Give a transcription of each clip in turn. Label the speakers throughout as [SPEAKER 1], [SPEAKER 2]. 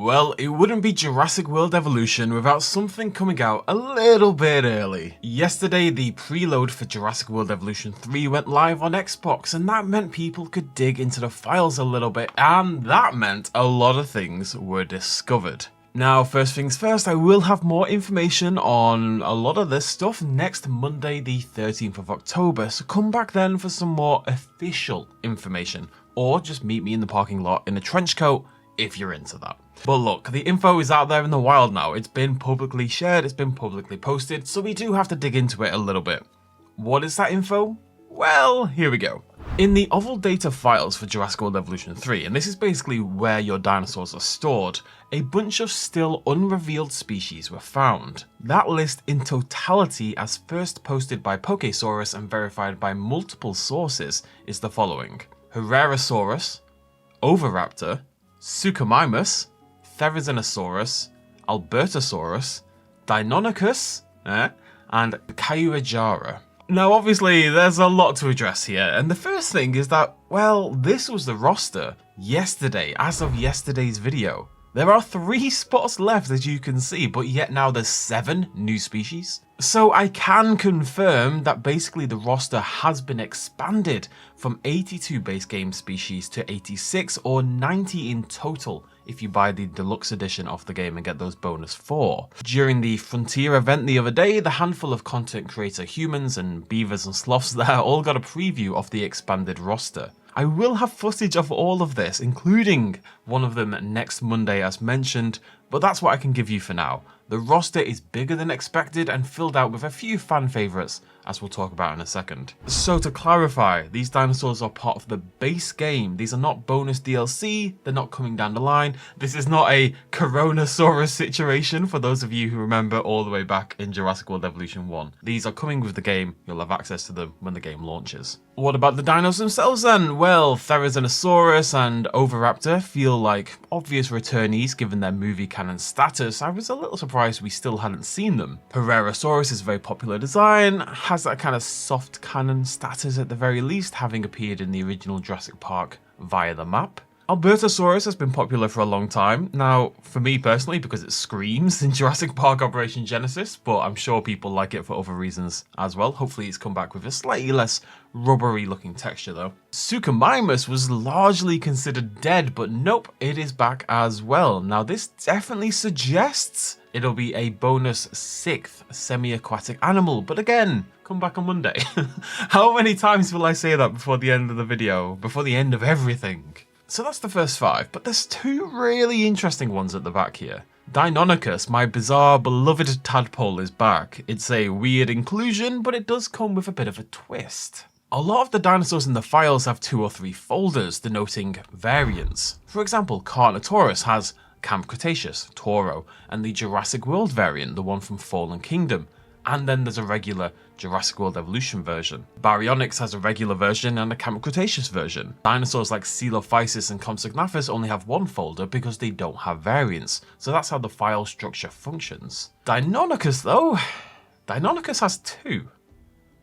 [SPEAKER 1] Well, it wouldn't be Jurassic World Evolution without something coming out a little bit early. Yesterday, the preload for Jurassic World Evolution 3 went live on Xbox, and that meant people could dig into the files a little bit, and that meant a lot of things were discovered. Now, first things first, I will have more information on a lot of this stuff next Monday, the 13th of October, so come back then for some more official information, or just meet me in the parking lot in a trench coat if you're into that. But look, the info is out there in the wild now. It's been publicly shared, it's been publicly posted, so we do have to dig into it a little bit. What is that info? Well, here we go. In the oval data files for Jurassic World Evolution 3, and this is basically where your dinosaurs are stored, a bunch of still unrevealed species were found. That list in totality, as first posted by Pokesaurus and verified by multiple sources, is the following: Herrerasaurus, Oviraptor, Suchomimus, Therizinosaurus, Albertosaurus, Dienonychus, and Caiuajara. Now obviously there's a lot to address here, and the first thing is that, well, this was the roster yesterday, as of yesterday's video. There are 3 spots left, as you can see, but yet now there's 7 new species. So I can confirm that basically the roster has been expanded from 82 base game species to 86 or 90 in total if you buy the deluxe edition of the game and get those bonus 4. During the Frontier event the other day, the handful of content creator humans and beavers and sloths there all got a preview of the expanded roster. I will have footage of all of this, including one of them next Monday as mentioned, but that's what I can give you for now. The roster is bigger than expected and filled out with a few fan favourites, as we'll talk about in a second. So to clarify, these dinosaurs are part of the base game. These are not bonus DLC, they're not coming down the line. This is not a Coronasaurus situation for those of you who remember all the way back in Jurassic World Evolution 1. These are coming with the game, you'll have access to them when the game launches. What about the dinos themselves then? Well, Therizinosaurus and Oviraptor feel like obvious returnees given their movie canon status. I was a little surprised we still hadn't seen them. Herrerasaurus is a very popular design, has that kind of soft canon status at the very least, having appeared in the original Jurassic Park via the map. Albertosaurus has been popular for a long time. Now, for me personally, because it screams in Jurassic Park Operation Genesis, but I'm sure people like it for other reasons as well. Hopefully it's come back with a slightly less rubbery looking texture though. Suchomimus was largely considered dead, but nope, it is back as well. Now this definitely suggests it'll be a bonus 6th semi-aquatic animal, but again, come back on Monday. How many times will I say that before the end of the video? Before the end of everything? So that's the first 5, but there's 2 really interesting ones at the back here. Dienonychus, my bizarre beloved tadpole, is back. It's a weird inclusion, but it does come with a bit of a twist. A lot of the dinosaurs in the files have 2 or 3 folders denoting variants. For example, Carnotaurus has Camp Cretaceous, Toro, and the Jurassic World variant, the one from Fallen Kingdom. And then there's a regular Jurassic World Evolution version. Baryonyx has a regular version and a Camp Cretaceous version. Dinosaurs like Coelophysis and Compsognathus only have 1 folder because they don't have variants, so that's how the file structure functions. Dienonychus though, Dienonychus has 2.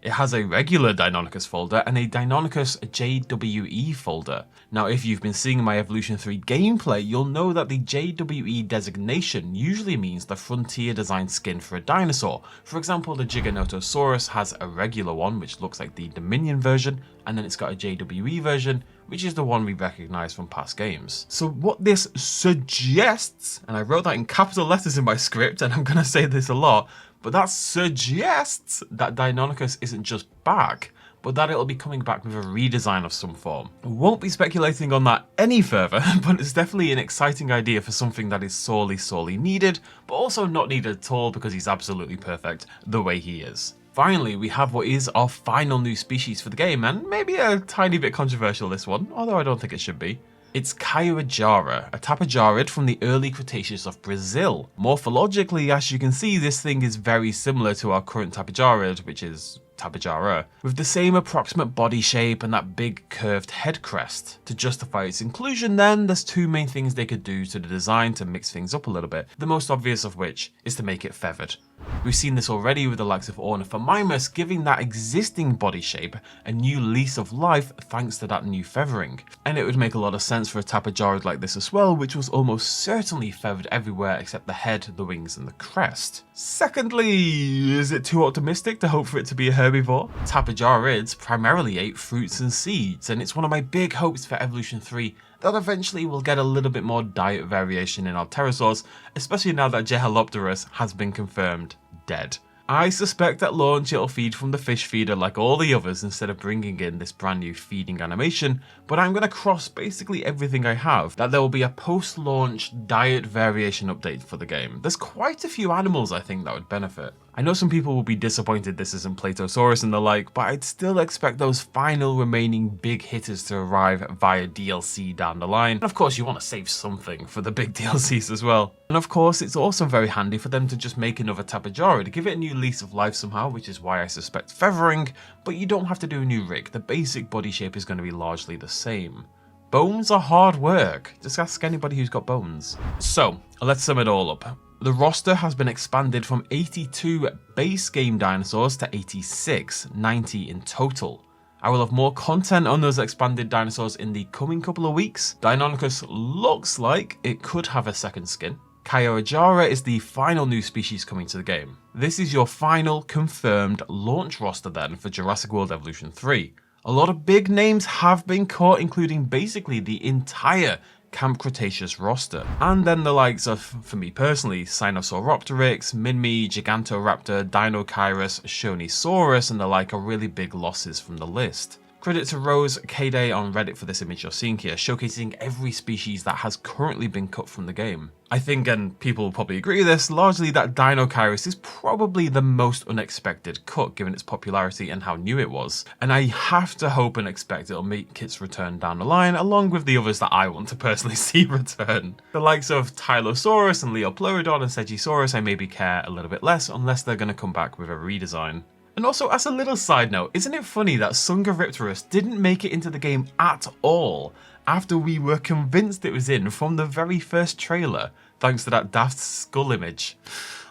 [SPEAKER 1] It has a regular Dienonychus folder and a Dienonychus JWE folder. Now if you've been seeing my Evolution 3 gameplay, you'll know that the JWE designation usually means the Frontier design skin for a dinosaur. For example, the Giganotosaurus has a regular one which looks like the Dominion version, and then it's got a JWE version which is the one we recognise from past games. So what this suggests, and I wrote that in capital letters in my script and I'm going to say this a lot, but that suggests that Dienonychus isn't just back, but that it'll be coming back with a redesign of some form. I won't be speculating on that any further, but it's definitely an exciting idea for something that is sorely needed, but also not needed at all because he's absolutely perfect the way he is. Finally, we have what is our final new species for the game, and maybe a tiny bit controversial this one, although I don't think it should be. It's Caiuajara, a tapijarid from the early Cretaceous of Brazil. Morphologically, as you can see, this thing is very similar to our current tapijarid, which is Caiuajara, with the same approximate body shape and that big curved head crest. To justify its inclusion then, there's two main things they could do to the design to mix things up a little bit, the most obvious of which is to make it feathered. We've seen this already with the likes of Ornithomimus giving that existing body shape a new lease of life thanks to that new feathering. And it would make a lot of sense for a Caiuajara like this as well, which was almost certainly feathered everywhere except the head, the wings and the crest. Secondly, is it too optimistic to hope for it to be a herbivore? Caiuajarids primarily ate fruits and seeds, and it's one of my big hopes for Evolution 3 that eventually we'll get a little bit more diet variation in our pterosaurs, especially now that Jehalopterus has been confirmed dead. I suspect at launch it'll feed from the fish feeder like all the others instead of bringing in this brand new feeding animation, but I'm going to cross basically everything I have that there will be a post-launch diet variation update for the game. There's quite a few animals I think that would benefit. I know some people will be disappointed this isn't Platosaurus and the like, but I'd still expect those final remaining big hitters to arrive via DLC down the line. And of course you want to save something for the big DLCs as well. And of course it's also very handy for them to just make another Caiuajara to give it a new lease of life somehow, which is why I suspect feathering, but you don't have to do a new rig. The basic body shape is going to be largely the same. Bones are hard work. Just ask anybody who's got bones. So let's sum it all up. The roster has been expanded from 82 base game dinosaurs to 86, 90 in total. I will have more content on those expanded dinosaurs in the coming couple of weeks. Dienonychus looks like it could have a second skin. Caiuajara is the final new species coming to the game. This is your final confirmed launch roster then for Jurassic World Evolution 3. A lot of big names have been caught, including basically the entire Camp Cretaceous roster. And then the likes of, for me personally, Sinosauropteryx, Minmi, Gigantoraptor, Dinochirus, Shonisaurus and the like are really big losses from the list. Credit to Rose Kday on Reddit for this image you're seeing here, showcasing every species that has currently been cut from the game. I think, and people will probably agree with this, largely that Dinochirus is probably the most unexpected cut given its popularity and how new it was. And I have to hope and expect it'll make its return down the line, along with the others that I want to personally see return. The likes of Tylosaurus and Leopleurodon and Segisaurus I maybe care a little bit less, unless they're going to come back with a redesign. And also, as a little side note, isn't it funny that Sungaripterus didn't make it into the game at all after we were convinced it was in from the very first trailer, thanks to that daft skull image?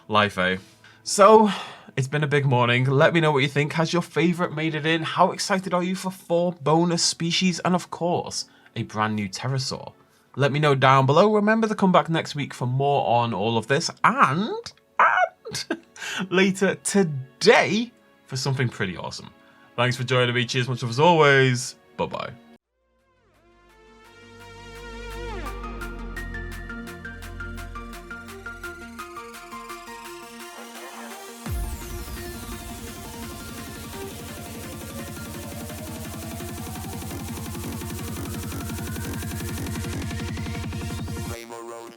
[SPEAKER 1] Life, eh? So, it's been a big morning. Let me know what you think. Has your favourite made it in? How excited are you for 4 bonus species? And of course, a brand new pterosaur. Let me know down below. Remember to come back next week for more on all of this. And later today, for something pretty awesome. Thanks for joining me. Cheers much as always. Bye-bye.
[SPEAKER 2] Rainbow Road.